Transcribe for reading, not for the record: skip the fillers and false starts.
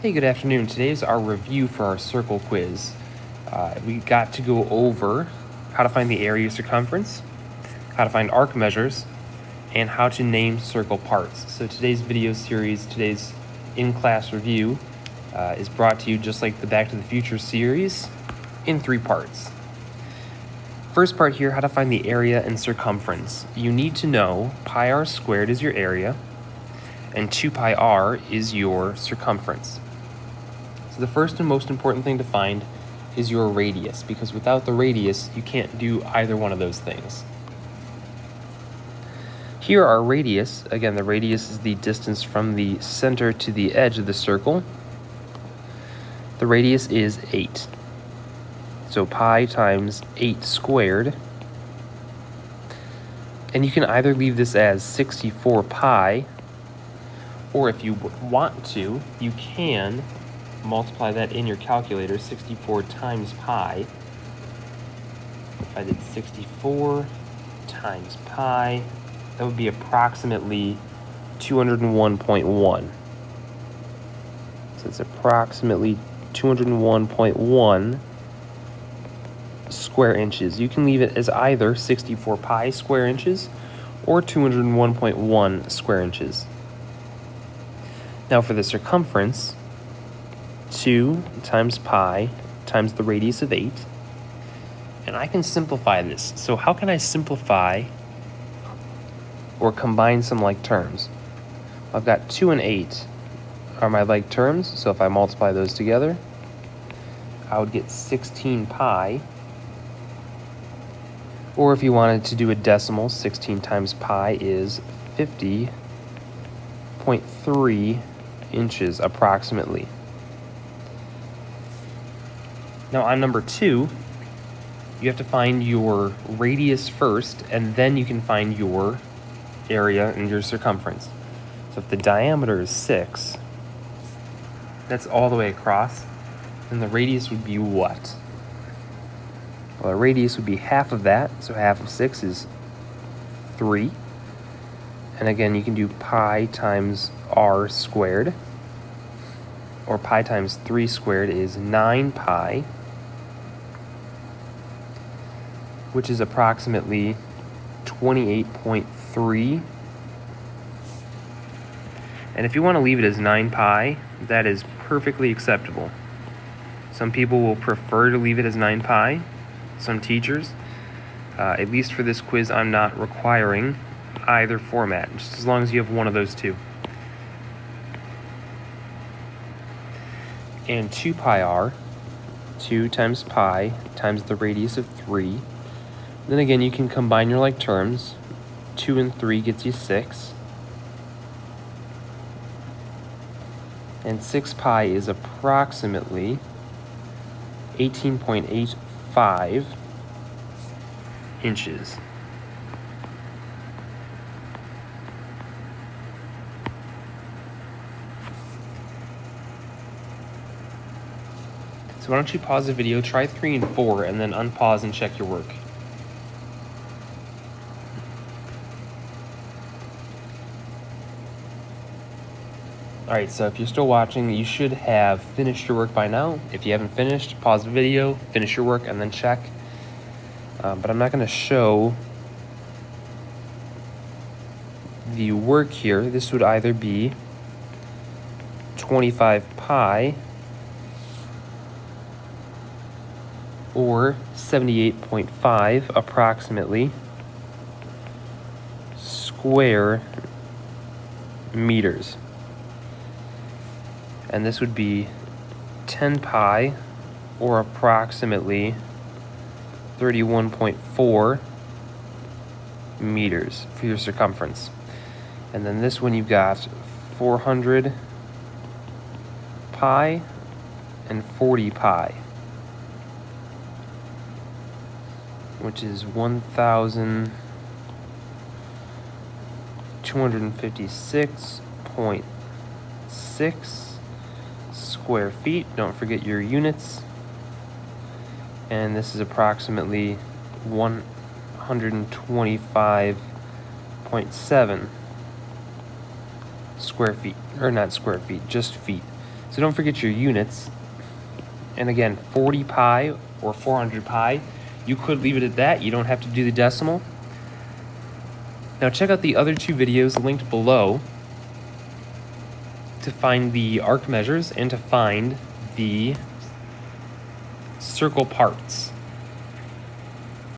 Hey, good afternoon. Today's our review for our circle quiz. We got to go over how to find the area circumference, how to find arc measures, and how to name circle parts. So today's video series, today's in-class review, is brought to you just like the Back to the Future series in 3 parts. First part here, how to find the area and circumference. You need to know pi r squared is your area, and 2 pi r is your circumference. So the first and most important thing to find is your radius, because without the radius, you can't do either one of those things. Here our radius, again, the radius is the distance from the center to the edge of the circle. The radius is 8. So pi times 8 squared. And you can either leave this as 64 pi, or if you want to, you can multiply that in your calculator. 64 times pi. If I did 64 times pi, that would be approximately 201.1. So it's approximately 201.1 square inches. You can leave it as either 64 pi square inches or 201.1 square inches. Now for the circumference, 2 times pi times the radius of 8. And I can simplify this. So how can I simplify or combine some like terms? I've got 2 and 8 are my like terms. So if I multiply those together, I would get 16 pi. Or if you wanted to do a decimal, 16 times pi is 50.3 inches approximately. Now on number 2, you have to find your radius first, and then you can find your area and your circumference. So if the diameter is 6, that's all the way across, then the radius would be what? Well, the radius would be half of that, so half of 6 is 3. And again, you can do pi times r squared, or pi times 3 squared is 9 pi, which is approximately 28.3. And if you want to leave it as 9 pi, that is perfectly acceptable. Some people will prefer to leave it as 9 pi, some teachers. At least for this quiz, I'm not requiring either format, just as long as you have one of those two. And 2 pi r, 2 times pi times the radius of 3. Then again, you can combine your like terms. 2 and 3 gets you 6. And 6 pi is approximately 18.85 inches. So why don't you pause the video, try 3 and 4, and then unpause and check your work. Alright, so if you're still watching, you should have finished your work by now. If you haven't finished, pause the video, finish your work, and then check. But I'm not going to show the work here. This would either be 25 pi or 78.5 approximately square meters. And this would be 10 pi or approximately 31.4 meters for your circumference. And then this one you've got 400 pi and 40 pi, which is 1,256.6 square feet. Don't forget your units. And this is approximately 125.7 square feet, or not square feet, just feet. So don't forget your units. And again, 40 pi or 400 pi, you could leave it at that. You don't have to do the decimal. Now check out the other two videos linked below to find the arc measures and to find the circle parts.